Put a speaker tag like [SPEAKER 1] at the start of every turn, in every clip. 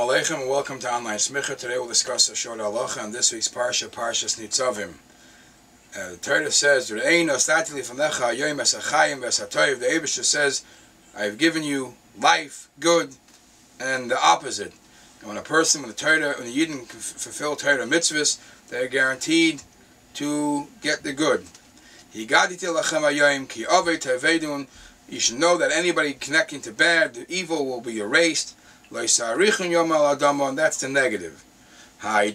[SPEAKER 1] Shalom Aleichem and welcome to Online Smicha. Today we'll discuss a short halacha on this week's Parsha, Parshas Nitzavim. The Torah says, the Eibusher says, I have given you life, good, and the opposite. And when a person, when the Yidden fulfill Torah mitzvahs, they're guaranteed to get the good. You should know that anybody connecting to bad, the evil will be erased. And that's the negative. I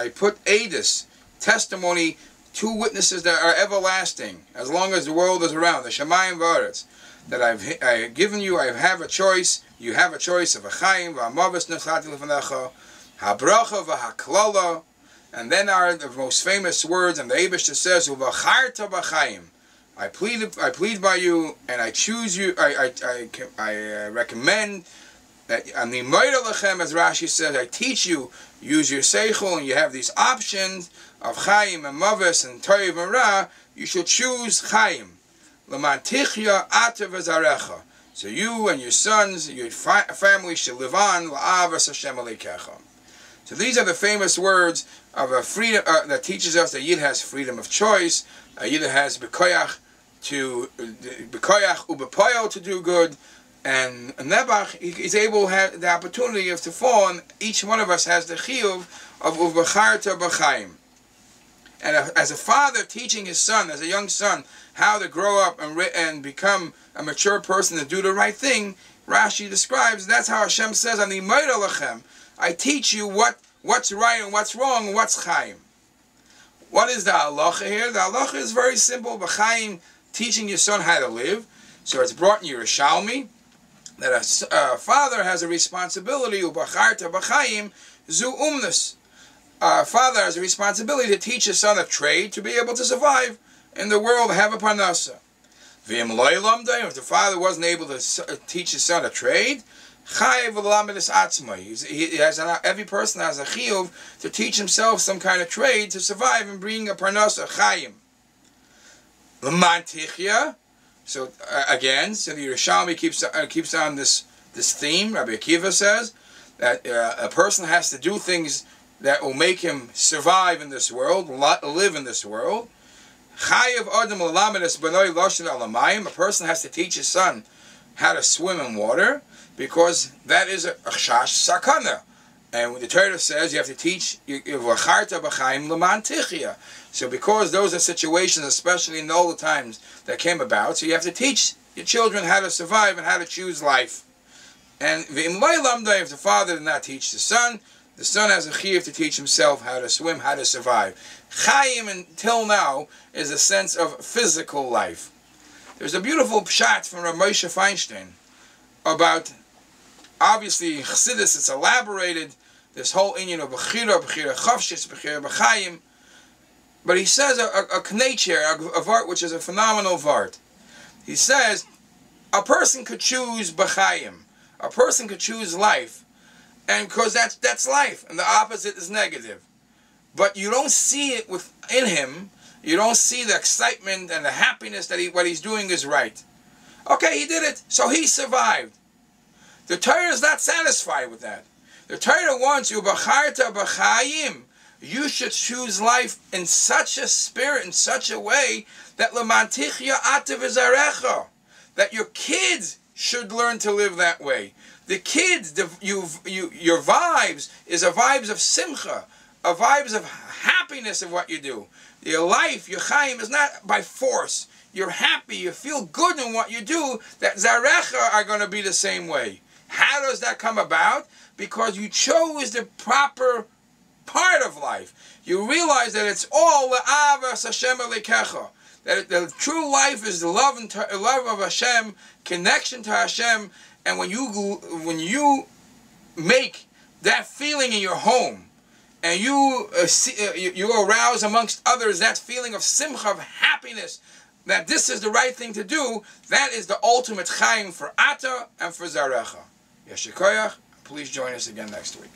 [SPEAKER 1] put Adis, testimony, two witnesses that are everlasting, as long as the world is around, the Shemayim v'aretz, that I have given you, I have a choice, you have a choice of a Chaim, v'amavis nechati lefanecha, habracha v'haklala, and then are the most famous words, and the Eibusher says, uvacharta b'chaim. I plead by you, and I choose you. I recommend that ani moira lechem, as Rashi says, I teach you. Use your seichel, and you have these options of Chaim and Mavis and Toiv and Ra. You should choose Chaim. L'man tichya ata v'zarecha. So you and your sons, your family should live on. La'avas Hashem aleikecha. So these are the famous words of a freedom that teaches us that Yid has freedom of choice. A Yid has b'koyach to do good, and Nebach is able to have the opportunity of to fall, and each one of us has the chiyuv of uvacharta b'chaim. And as a father teaching his son, as a young son, how to grow up and become a mature person to do the right thing, Rashi describes that's how Hashem says, "Ani moira lachem." I teach you what's right and what's wrong and what's chaim. What is the halacha here? The halacha is very simple. B'chaim, teaching your son how to live. So it's brought in Yerushalmi that a father has a responsibility, ubacharta b'chaim zu umnus. A father has a responsibility to teach his son a trade to be able to survive in the world, have a parnasa. V'im lo ylamdei, if the father wasn't able to teach his son a trade, chayev v'lamedus atzmai. Every person has a chiyuv to teach himself some kind of trade to survive and bring a parnasa, chayim. L'man tichya. So again, so the Yerushalmi keeps on this theme. Rabbi Akiva says that a person has to do things that will make him survive in this world, live in this world. Chayev adam l'lamedus b'noi loshen alamayim. A person has to teach his son how to swim in water, because that is a chash sakana. And the Torah says you have to teach v'acharta b'chaim l'man tichya. So because those are situations, especially in all the times that came about, so you have to teach your children how to survive and how to choose life. And v'im lo ylamdei, if the father did not teach the son has a chiyuv to teach himself how to swim, how to survive. Chaim until now is a sense of physical life. There's a beautiful pshat from Rabbi Moshe Feinstein about, obviously in Chassidus it's elaborated, this whole inyan of bechira chavshis, bechira b'chaim. But he says a knecher, a vart which is a phenomenal vart. He says a person could choose b'chaim, a person could choose life, and because that's life, and the opposite is negative. But you don't see it within him. You don't see the excitement and the happiness that what he's doing is right. Okay, he did it, so he survived. The Torah is not satisfied with that. The Torah wants you, b'charta b'chayim. You should choose life in such a spirit, in such a way, that l'mantichya ata v'zarecha, that your kids should learn to live that way. The kids, your vibes is a vibes of simcha, a vibes of happiness of what you do. Your life, your chaim, is not by force. You're happy, you feel good in what you do, that zarecha are going to be the same way. How does that come about? Because you chose the proper part of life. You realize that it's all le'avas Hashem aleikecha. That the true life is the love of Hashem, connection to Hashem, and when you make that feeling in your home, and you arouse amongst others that feeling of simcha, of happiness, that this is the right thing to do, that is the ultimate chaim for Ata and for Zarecha. Yeshikoyach. Please join us again next week.